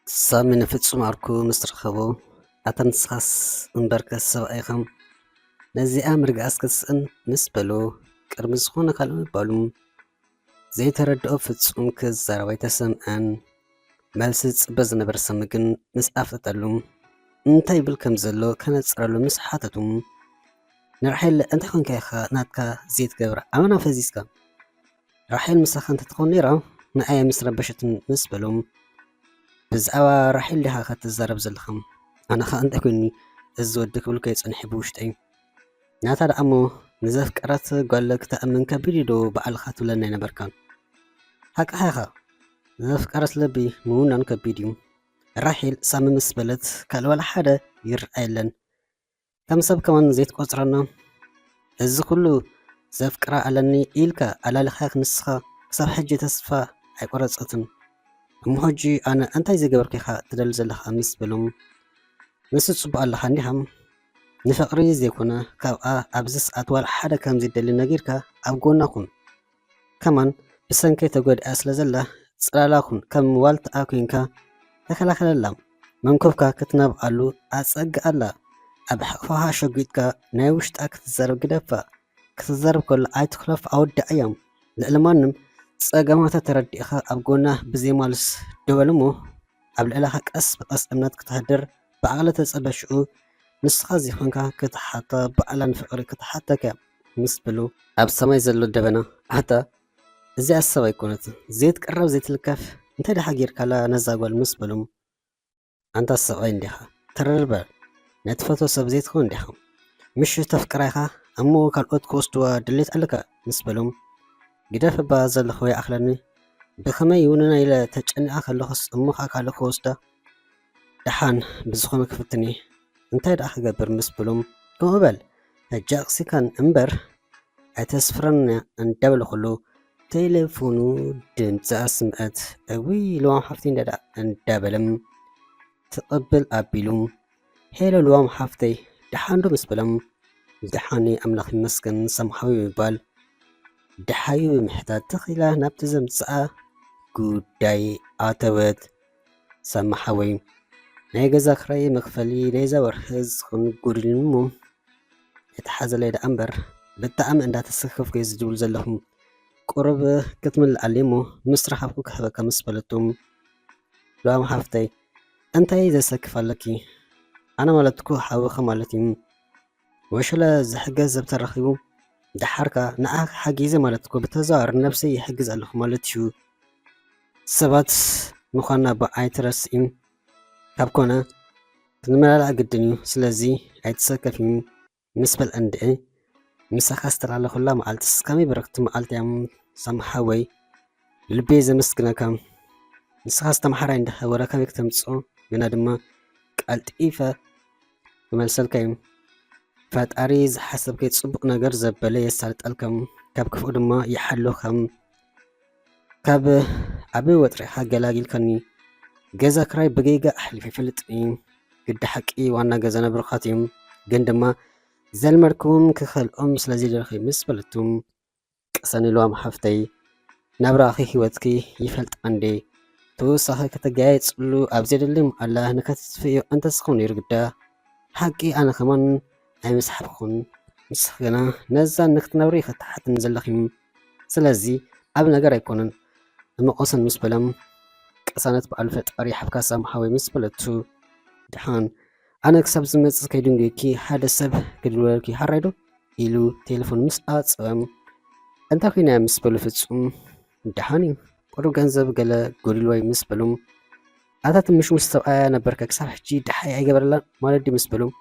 سامي نفጹም ኣርኩ ምስ ረኸቦ ኣታ ንስኻስ እምበርከ ሰብኣይኸም ነዚኣ ምርግኣስ ክትስእን ምስ በሎ ቅድሚ ዝኾነ ካልእ ምባሉ ዘይተረድኦ ፍጹም ክዛረባ ኣይተሰምዐን። መልሲ ዝጽበ ዝነበረ ሰሚ ግን ምስ ኣፍጠጠሉ እንታይ ይብል ከም ዘሎ ከነጽረሉ ምስ ሓተቱ ንራሔል እንታይ ኮንካ ኢኻ ናትካ ዘይትገብር ኣመና ፈዚስካ ራሔል ምሳኻ እንተትኾን ነይራ ንኣየ ምስ ረበሸትን ምስ በሎም ብዛዕባ ራሔል ዲኻ ክትዛረብ ዘለኻ ኣነ ኸ እንታይ ኮይኒ እዚ ወዲ ክብልከ የጸኒሐ ብውሽጠይ ናታ ደኣ እሞ ንዘፍቀረት ጓለ ክትኣምን ከቢድ ዶ በዓልኻ ትብለና ይነበርካ ሓቂኻ ኢኻ ዘፍቀረት ልቢ ምውናን ከቢድ እዩ ራሔል ሳሚ ምስ በለት ካልእ ዋላ ሓደ ይርአየለን ከም ሰብ ከማን ዘይትቆፅረና እዚ ኩሉ ዘፍቅራ ኣለኒ ኢልካ ኣላሊኻ ንስኻ ክሳብ ሕጂ ተስፋ ኣይቆረፀትን እሞ ሕጂ ኣነ እንታይ ዝገበርኩ ኢኻ ትደሊ ዘለኻ ምስ በሎም ንስ ጽቡቕ ኣለኻ እንዲኻ ንፍቕሪ ዘይኮነ ካብኣ ኣብዚ ሰዓት ዋላ ሓደ ከም ዝደሊ ነጊርካ ኣብ ጎና ኩን ከማን ብሰንከይ ተጎዲኣ ስለ ዘላ ጽላላ ኩን ከም ዋልትኣ ኮይንካ ተከላኸለላ መንኮብካ ክትነብኣሉ ኣጸግኣላ ኣብ ሕቕፋኻ ሸጒጥካ ናይ ውሽጣ ክትዛረብ ግደፋ ክትዛረብ ከሎ ኣይትኽለፍ ኣወዳእ እያ ልዕሊ ማንም ጸገማታ ተረዲእኻ ኣብ ጎና ብዘይማልስ ደወል እሞ ኣብ ልዕለኻ ቀስ ብቐስ እምነት ክትህድር ብዓቕሊ ተጸበሽኡ ንስኻ ዘይኮንካ ክትሓተ በዕላን ፍቕሪ ክትሓተከ ምስ ብሉ ኣብ ሰማይ ዘሎ ደበና ኣታ እዚኣ ሰብ ኣይኮነት ዘይትቀረብ ዘይትልከፍ እንታይ ደሓ ጌርካላ ነዛ ጓል ምስ በሎም ኣንታ ሰብኣይ እንዲኻ ተረርበ ነቲ ፈቶ ሰብ ዘይትኾን እንዲኻ ምሽት ተፍቅራይኻ እሞ ካልኦት ክወስድዋ ድሌት ኣለካ ምስ በሎም ግደፍ እባ ዘለኹ ይኣኽለኒ ብኸመይ ውንና ኢለ ተጨኒኣ ከለኹስ እሞኻ ካልእ ክወስዳ ደሓን ብዝኾነ ክፍትኒ እንታይ ደኣ ክገብር ምስ በሎም ከምኡ በል ሕጂ ኣቕሲካን እምበር ኣይተስፍረን እንዳበለ ኩሉ ቴሌፎኑ ድምፂ ኣስምዐት እውይ ልዋም ሓፍቲ እንደዳ እንዳበለም ትቕብል ኣቢሉ ሄሎ ልዋም ሓፍተይ ደሓን ዶ ምስ በሎም ደሓኒ ኣምላኽ ይመስገን ሰምሓዊ ይባል ደሓዩ ብምሕታት ተኺላ ናብቲ ዘምፅኣ ጉዳይ ኣተወት ሰማሓወይ ናይ ገዛ ክራይ መክፈሊ ናይዛ ወርሒ ዝኹን ጉድልን እሞ የተሓዘለይ ደኣ እምበር ብጣዕሚ እንዳተሰከፍኩ እየ ዝድብል ዘለኹም ቁርብ ክትምልኣለይ እሞ ምስ ረኻብኩ ክህበካ ምስ በለቶም ልዋም ሓፍተይ እንታይ ዘሰክፍ ኣለኪ ኣነ ማለት እኮ ሓወኸ ማለት እዩ ወሸለ ዝሕገዝ ሰብ ተረኺቡ ደሓርካ ንኣ ሓጊዘ ማለት እኮ ብተዘዋዋሪ ነብሰይ ይሕግዝ ኣለኹ ማለት እዩ ሰባት ምዃንና ኣይትረስእዩ ካብ ኮነ ክንመላላእ ግድን እዩ ስለዚ ኣይትሰከፍ እዩ ምስ በልአ እንድአ ምሳኻ ዝተላለኹላ መዓልትስ ከመይ በረክቲ መዓልቲ እያ ሰምሓወይ ልቤ ዘመስግነካ ንስኻ ዝተምሓራይ እንዳኸበረ ከመይ ክተምፅኦ ግና ድማ ቀልጢፈ ክመልሰልካ እዩ ፈጣሪ ዝሓሰብከይ ጽቡቕ ነገር ዘበለ የሳልጠልከም ካብ ክፉእ ድማ ይሓልኸም ካብ ዓብይ ወጥሪኻ ገላጊልከኒ ገዛ ክራይ ብገይጋ ኣሕሊፍ ይፈልጥኒ ግዲ ሓቂ ዋና ገዛ ነብርኻት እዮም ግን ድማ ዘልመድክዎም ክኸልኦም ስለዘይደልኺ ምስ በለቱም ቀሰኒ ልዋም ሓፍተይ ናብራኺ ሂወትኪ ይፈልጥ እንዴ ተወሳኺ ከተጋየፅሉ ኣብ ዘደልም ኣላ ንከትትፍዮ እንተስኸውን ይርግዳ ሓቂ ኣነ ከማን ኣይመስሓብኹን ንስኽ ገና ነዛ ንክትነብሪ ከተሓትን ዘለኺም ስለዚ ኣብ ነገር ኣይኮነን እመቆሰን ምስ በለም ቀሳነት በዓል ፈጣሪ ሓብካ ሰምሓወይ ምስ በለቱ ድሓን ኣነ ክሳብ ዝመፅእ ከይድንጎይኪ ሓደ ሰብ ክድወልኪ ሓራይዶ ኢሉ ቴሌፎን ምስ ኣፀወም እንታይ ኮይና ምስ በሉ ፍጹም ድሓን እዩ ቁሩብ ገንዘብ ገለ ጎዲልዋይ ምስ በሎም ኣታት ምሽሙሽ ሰብኣያ ነበርከ ክሳብ ሕጂ ድሓይ ኣይገበረላን ማለት ምስ በሎም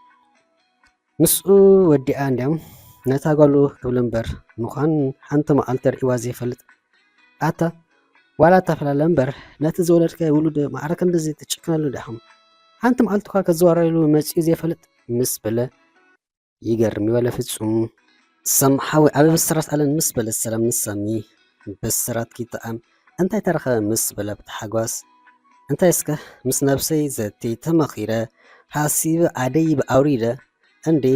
ምስኡ ወዲኣ እንዲያም ነታ ጓሉ ክብል እምበር ምዃን ሓንቲ መዓልቲ ርኢዋ ዘይፈልጥ ኣታ ዋላ ተፈላለ እምበር ነቲ ዝወለድከ ውሉድ ማዕረከ እንደዘይ ትጭክነሉ ዳኹም ሓንቲ መዓልትኳ ከዘዋረሉ መፅኡ ዘይፈልጥ ምስ በለ ይገርም ይበለ ፍጹም ሰምሓዊ ኣብ ብስራት ኣለን ምስ በለ ሰላም ንሰሚ ብስራት ኪተኣም እንታይ ተረኸበ ምስ በለ ብተሓጓስ እንታይ እስከ ምስ ነብሰይ ዘቲ ተመኺረ ሓሲብ ኣደይ ብኣውሪደ እንዴ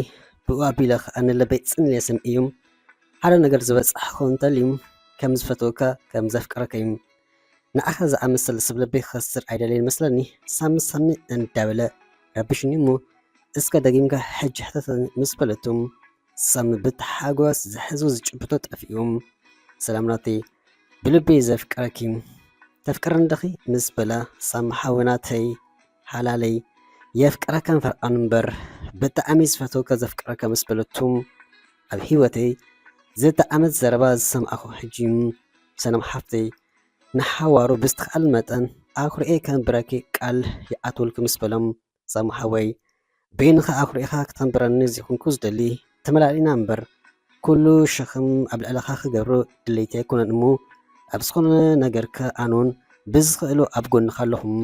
ብኡ ኣቢለ ከዓ ንለበይ ፅንልየ ስምዒዮም ሓደ ነገር ዝበፅሐ ክኸውን እንተልዩ ከም ዝፈትወካ ከም ዘፍቀረከ እዩ ንኣኸ ዝኣመሰለ ሰብ ልበይ ክኸስር ኣይደለይን መስለኒ ሳሚ እንዳበለ ረብሽኒ እሞ እስከ ደጊምካ ሕጂ ሕተተኒ ምስ በለቶም ሳሚ ብተሓጓስ ዝሕዞ ዝጭብጦ ጠፊኦም ሰላምናተይ ብልበይ ዘፍቅረኪ ተፍቅረኒ ደኺ ምስ በላ ሳሚ ሓውናተይ ሓላለይ የፍቅረካን ፈርቃን እምበር ብጣዕሚ ዝፈተውከ ዘፍቅረካ ምስ በለቶም ኣብ ሂወተይ ዝተኣመት ዘረባ ዝሰምዓኹ ሕጂ ሰላም ሓፍተይ ንሓዋሩ ብዝተኽኣል መጠን ኣኩርኤ ከንብረኪ ቃል ይኣትወልኩ ምስ በሎም ሳሚ ሓወይ በይንኻ ኣኩርኤኻ ክተንብረኒ ዚኹንኩ ዝደሊ ተመላሊና እምበር ኩሉ ሸኽም ኣብ ልዕለኻ ክገብሮ ድለይቲ ኣይኮነን እሞ ኣብ ዝኾነ ነገርከ ኣነውን ብዝኽእሉ ኣብ ጎንኻ ኣለኹም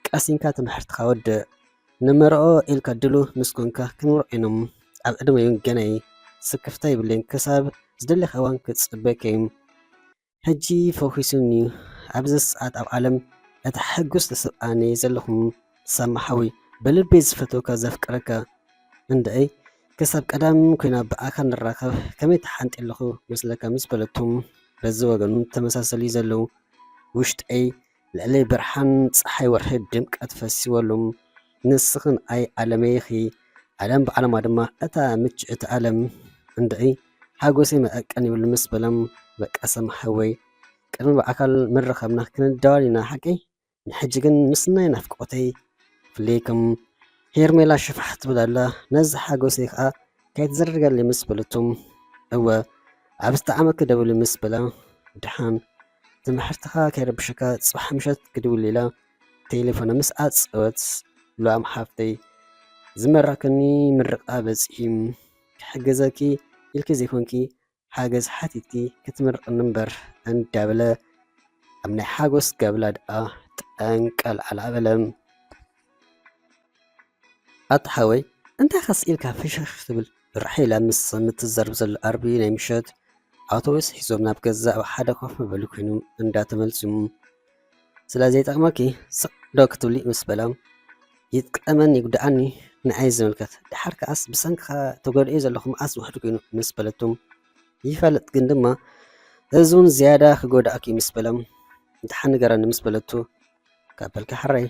ቀሲንካ ትምህርትካ ወድእ ንመርኦ ኢልካ ድሉ ምስ ኮንካ ክንርኦ ኢኖም ኣብ ዕድመዩን ገናይ ስክፍታ ይብለይን ክሳብ ዝደለኸ እዋን ክፅበከ እዩ ሕጂ ፈኺሱኒ ኣብዚ ሰዓት ኣብ ዓለም እቲ ሕጉስ ተሰብኣነ ዘለኹም ሳሚ ሓዊ ብልበይ ዝፈትወካ ዘፍቅረካ እንደአይ ክሳብ ቀዳም ኮይና ብኣካል ንራኸብ ከመይ ተሓንቲ ኣለኹ መስለካ ምስ በለቶም በዚ ወገኑ ተመሳሰሊ ዘለው ውሽጠይ ልዕሊ ብርሃን ፀሓይ ወርሒ ድምቀት ፈሲወሎም ንስኽን ኣይ ዓለመይኺ ዓለም ብዓለማ ድማ እታ ምችእቲ ዓለም እንደአይ ሓጎሰይ መዐቀን ይብል ምስ በሎም በቃ ሳሚ ሓወይ ቅድሚ ብኣካል ምረኸብና ክንደዋል ኢና ሓቂ ንሕጂ ግን ምስናይ ናፍቆተይ ፍለይከም ሄርሜላ ሽፋሕ ትብል ኣላ ነዚ ሓጎሰይ ከዓ ከይትዘርጋለይ ምስ በለቶም እወ ኣብ ዝተዓመት ክደውል ምስ በላ ድሓን ትምህርትኻ ከይረብሸካ ፅባሕ ምሸት ክድውል ኢላ ቴሌፎነ ምስ ኣፅወት ሉኣም ሓፍተይ ዝመረኸኒ ምርቓ በፂሒ ክሕገዘኪ ኢልኪ ዘይኮንኪ ሓገዝ ሓቲትኪ ክትምርቕኒ እምበር እንዳበለ ኣብ ናይ ሓጎስ ጋብላ ድኣ ጠንቀል ኣልዓበለ ኣተሓወይ እንታይ ኸስ ኢልካ ፍሽኽ ትብል ራሒላ ምስ ምትዘርብ ዘሎ ኣርቢ ናይ ምሸት ኣውቶቡስ ሒዞም ናብ ገዛ ኣብ ሓደ ኮፍ መበሊ ኮይኑ እንዳተመልሱ ስለዘይጠቕመኪ ስቕዶ ክትብሊ ምስ በላ ይጥቀመኒ ይጉድኣኒ ንዓይ ዝምልከት ድሓር ከኣስ ብሰንኪኻ ተጎድኦ ዘለኹ መዓስ ውሕዱ ኮይኑ ምስ በለቶም ይፈልጥ ግን ድማ እዙን ዝያዳ ክጎዳእኪ ምስ በሎም ድሓን ንገረኒ ምስ በለቱ ካብ በልካ ሓራይ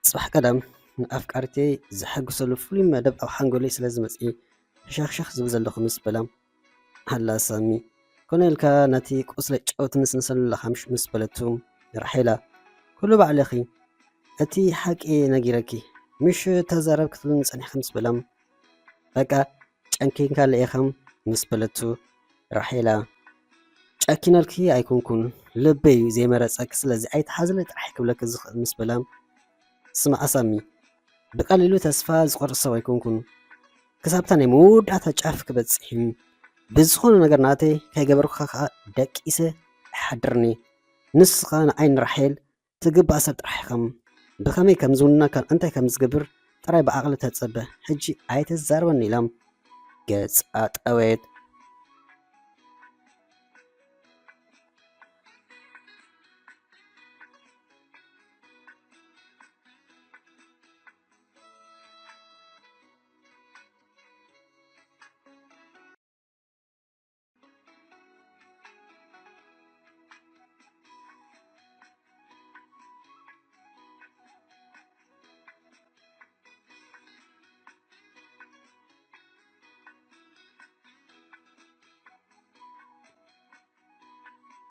ፅባሕ ቀዳም ንኣፍቃሪተይ ዘሐጉሰሉ ፍሉይ መደብ ኣብ ሓንጎለይ ስለ ዝመፅእ ሸኽሸኽ ዝብል ዘለኹ ምስ በላ ሃላ ሳሚ ኮነ ኢልካ ነቲ ቁስለ ጨወት ንስንሰለለኻ ምስ በለቱ ራሒላ ኩሉ ባዕለኺ እቲ ሓቂ ነጊረኪ ምሽ ተዛረብ ክትብል ንፀኒሕኺ ምስ በላም በቃ ጨንኪንካ ለኢኸም ምስ በለቱ ራሒላ ጨኪነልኪ ኣይኮንኩን ልበይ ዘይመረፀኪ ስለዚ ኣይተሓዝለ ጥራሕ ክብለክ ዝኽእል ምስ በላ ስማዕ ሳሚ ብቐሊሉ ተስፋ ዝቆርፅ ሰብ ኣይኮንኩን ክሳብታ ናይ መወዳእታ ጫፍ ክበፅሕ ብዝኾነ ነገር ናተይ ከይገበርኩካ ከዓ ደቂሰ ሓድርኒ ንስኻ ንዓይን ራሒል ትግባእ ሰብ ጥራሕ ኢኸም ብኸመይ ከም ዝውንናካ እንታይ ከም ዝገብር ጥራይ ብዓቕሊ ተፀበ ሕጂ ኣይተዛረበኒ ኢሎም ገፃ ጠወየት